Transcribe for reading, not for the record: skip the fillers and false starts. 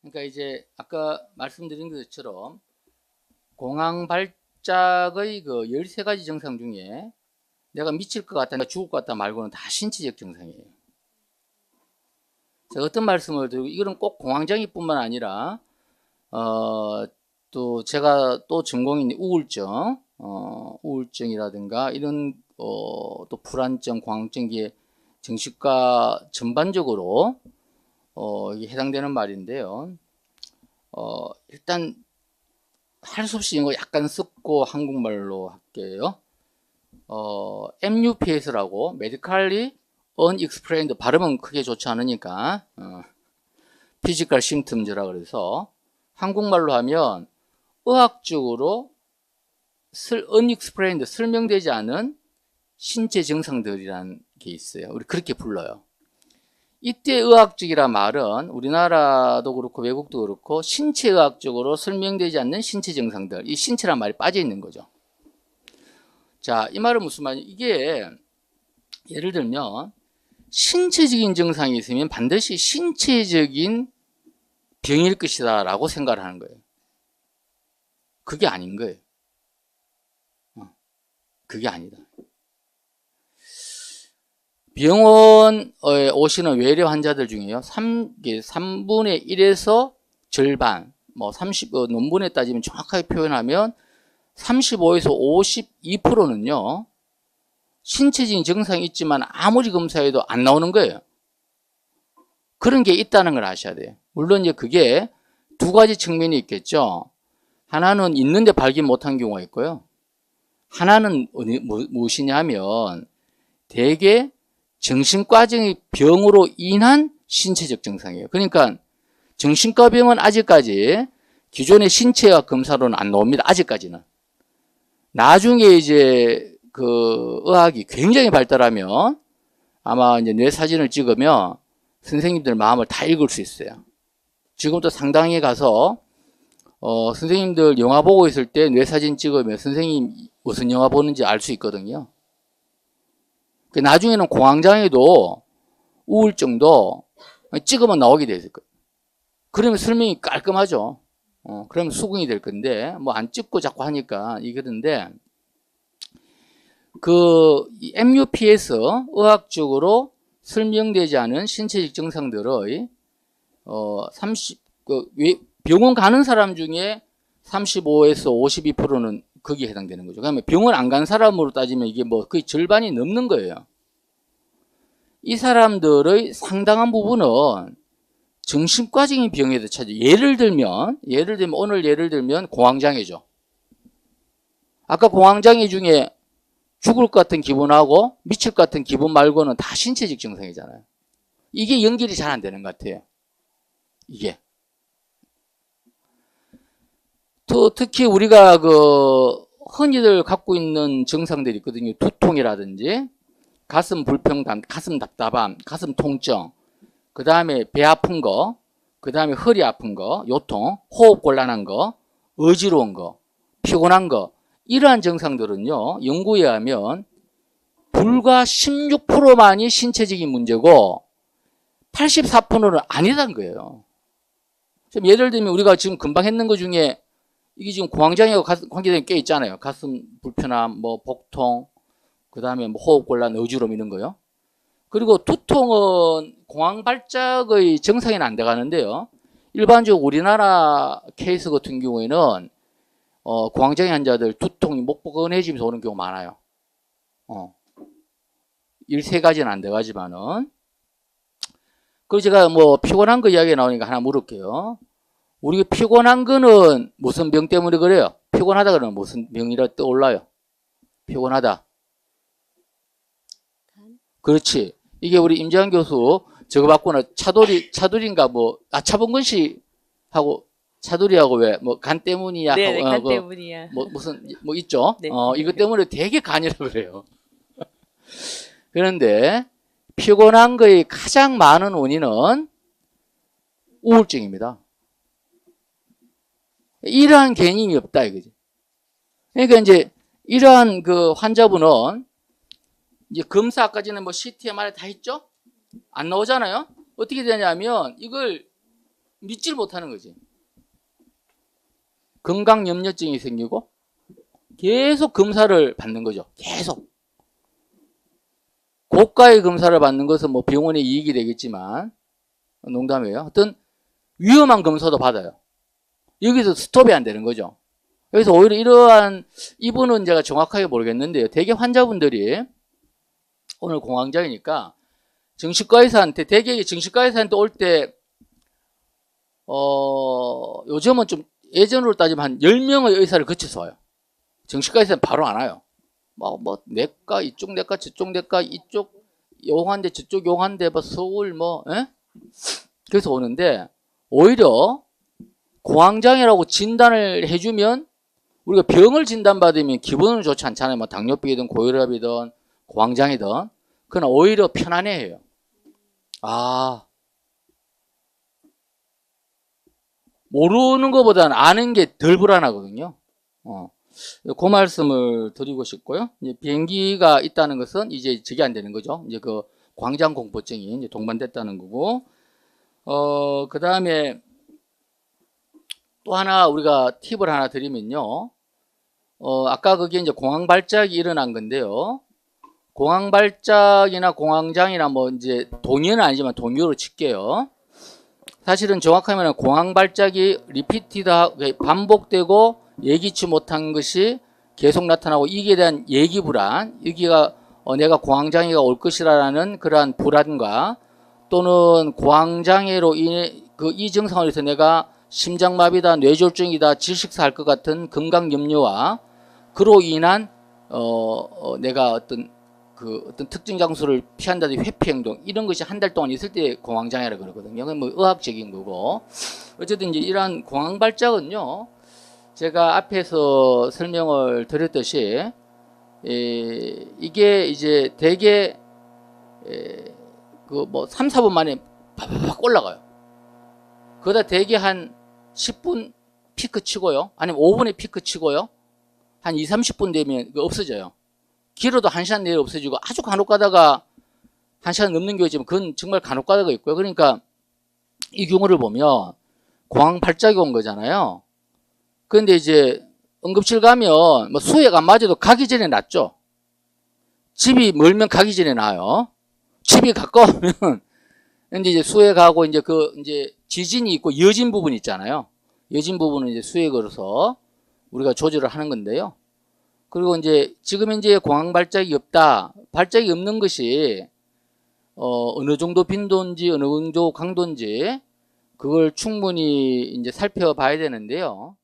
그러니까 이제 아까 말씀드린 것처럼 공황 발작의 그 13가지 증상 중에 내가 미칠 것 같다, 내가 죽을 것 같다 말고는 다 신체적 증상이에요. 제가 어떤 말씀을 드리고, 이거는 꼭 공황장애뿐만 아니라 또 제가 또 전공인 우울증, 우울증이라든가 이런 또 불안증, 공황증기의 정신과 전반적으로 이게 해당되는 말인데요. 일단 할 수 없이 이거 약간 섞고 한국말로 할게요. MUPS라고 Medically Unexplained, 발음은 크게 좋지 않으니까 Physical Symptoms라 그래서 한국말로 하면 의학적으로 Unexplained, 설명되지 않은 신체 증상들이라는 게 있어요. 우리 그렇게 불러요. 이때 의학적이란 말은 우리나라도 그렇고 외국도 그렇고 신체의학적으로 설명되지 않는 신체 증상들, 이 신체란 말이 빠져 있는 거죠. 자, 이 말은 무슨 말이냐? 이게 예를 들면 신체적인 증상이 있으면 반드시 신체적인 병일 것이다 라고 생각을 하는 거예요. 그게 아닌 거예요. 그게 아니다. 병원에 오시는 외래 환자들 중에요, 3분의 1에서 절반, 뭐 논문에 따지면 정확하게 표현하면 35에서 52%는요, 신체적인 증상이 있지만 아무리 검사해도 안 나오는 거예요. 그런 게 있다는 걸 아셔야 돼요. 물론 이제 그게 두 가지 측면이 있겠죠. 하나는 있는데 발견 못한 경우가 있고요. 하나는 무엇이냐면 대개 정신과적인 병으로 인한 신체적 증상이에요. 그러니까 정신과 병은 아직까지 기존의 신체의학 검사로는 안 나옵니다. 아직까지는. 나중에 이제 그 의학이 굉장히 발달하면 아마 이제 뇌 사진을 찍으면 선생님들 마음을 다 읽을 수 있어요. 지금도 상당히 가서 선생님들 영화 보고 있을 때 뇌 사진 찍으면 선생님 무슨 영화 보는지 알 수 있거든요. 나중에는 공황장애도 우울증도 찍으면 나오게 돼 있을 거예요. 그러면 설명이 깔끔하죠. 그러면 수긍이 될 건데 뭐 안 찍고 자꾸 하니까 이거던데, 그 MUPS 의학적으로 설명되지 않은 신체적 증상들의 병원 가는 사람 중에 35에서 52%는 거기에 해당되는 거죠. 그러면 병원 안 간 사람으로 따지면 이게 뭐 거의 절반이 넘는 거예요. 이 사람들의 상당한 부분은 정신과적인 병에도 찾아요. 예를 들면 오늘 예를 들면 공황장애죠. 아까 공황장애 중에 죽을 것 같은 기분하고 미칠 것 같은 기분 말고는 다 신체적 증상이잖아요. 이게 연결이 잘 안 되는 것 같아요. 이게. 특히 우리가 흔히들 갖고 있는 증상들이 있거든요. 두통이라든지 가슴 불편감, 가슴 답답함, 가슴 통증, 그 다음에 배 아픈 거, 그 다음에 허리 아픈 거, 요통, 호흡 곤란한 거, 어지러운 거, 피곤한 거, 이러한 증상들은요, 연구에 의하면 불과 16%만이 신체적인 문제고 84%는 아니란 거예요. 좀 예를 들면 우리가 지금 금방 했는 것 중에 이게 지금 공황장애와 관계된 게 있잖아요. 가슴 불편함, 뭐 복통, 그 다음에 뭐 호흡곤란, 어지러움 이런 거요. 그리고 두통은 공황 발작의 정상에는 안 돼가는데요. 일반적으로 우리나라 케이스 같은 경우에는 공황장애 환자들 두통이 목포근해지면서 오는 경우 많아요. 13가지는 안 돼가지만은. 그리고 제가 뭐 피곤한 거 이야기 나오니까 하나 물을게요. 우리가 피곤한 거는 무슨 병 때문에 그래요? 피곤하다 그러면 무슨 병이라 떠올라요? 피곤하다. 그렇지. 이게 우리 임재환 교수 저거 받고는 차돌인가 차범근 씨하고 차돌이하고 왜 뭐 간 때문이야? 네, 간 때문이야. 무슨 있죠? 네. 이것 때문에 되게 간이라고 그래요. 그런데 피곤한 거의 가장 많은 원인은 우울증입니다. 이러한 개념이 없다 이거지. 그러니까 이제 이러한 그 환자분은 이제 검사 아까 전에 뭐 CT, MRI 다 했죠? 안 나오잖아요. 어떻게 되냐면 이걸 믿질 못하는 거지. 건강염려증이 생기고 계속 검사를 받는 거죠. 계속. 고가의 검사를 받는 것은 뭐 병원에 이익이 되겠지만 농담이에요. 어떤 위험한 검사도 받아요. 여기서 스톱이 안 되는 거죠. 그래서 오히려 이러한 이분은 제가 정확하게 모르겠는데요. 대개 환자분들이 오늘 공황장애니까 정신과 의사한테 대개 정신과 의사한테 올 때 요즘은 좀 예전으로 따지면 한 10명의 의사를 거쳐서 와요. 정신과 의사는 바로 안 와요. 뭐 내과 이쪽 내과 저쪽 내과 이쪽 용한데 저쪽 용한데 뭐 서울 뭐 에? 그래서 오는데 오히려 공황장애라고 진단을 해주면 우리가 병을 진단받으면 기분은 좋지 않잖아요. 뭐 당뇨병이든 고혈압이든 공황장애든 그러나 오히려 편안해해요. 아 모르는 것보다는 아는 게 덜 불안하거든요. 그 말씀을 드리고 싶고요. 이제 비행기가 있다는 것은 이제 저게 안 되는 거죠. 이제 그 광장 공포증이 이제 동반됐다는 거고, 그 다음에 또 하나 우리가 팁을 하나 드리면요. 아까 그게 이제 공황 발작이 일어난 건데요. 공황 발작이나 공황장애나 뭐 이제 동의는 아니지만 동의어로 칠게요. 사실은 정확하면 공황 발작이 리피티드 반복되고 예기치 못한 것이 계속 나타나고 이게 대한 예기 불안, 여기가 내가 공황장애가 올 것이라는 그러한 불안과 또는 공황장애로 인해 이 증상을 해서 내가 심장마비다, 뇌졸중이다, 질식사 할 것 같은 건강 염려와 그로 인한 내가 어떤 특정 장소를 피한다든지 회피 행동 이런 것이 한 달 동안 있을 때 공황장애라 그러거든요. 그건 뭐 의학적인 거고 어쨌든 이제 이러한 공황 발작은요. 제가 앞에서 설명을 드렸듯이 이게 이제 대개 그 뭐 3, 4분 만에 팍팍 올라가요. 그러다 대개 한 10분 피크 치고요. 아니면 5분에 피크 치고요. 한 2, 30분 되면 없어져요. 길어도 1시간 내에 없어지고 아주 간혹 가다가 1시간 넘는 경우 있지만 그건 정말 간혹 가다가 있고요. 그러니까 이 경우를 보면 공황 발작이 온 거잖아요. 그런데 이제 응급실 가면 뭐 수액 안 맞아도 가기 전에 낫죠. 집이 멀면 가기 전에 나요. 집이 가까우면 근데 이제 수액하고 이제 이제 지진이 있고 여진 부분 있잖아요. 여진 부분은 이제 수액으로서 우리가 조절을 하는 건데요. 그리고 이제 지금 현재 공황 발작이 없다. 발작이 없는 것이 어느 정도 빈도인지 어느 정도 강도인지 그걸 충분히 이제 살펴봐야 되는데요.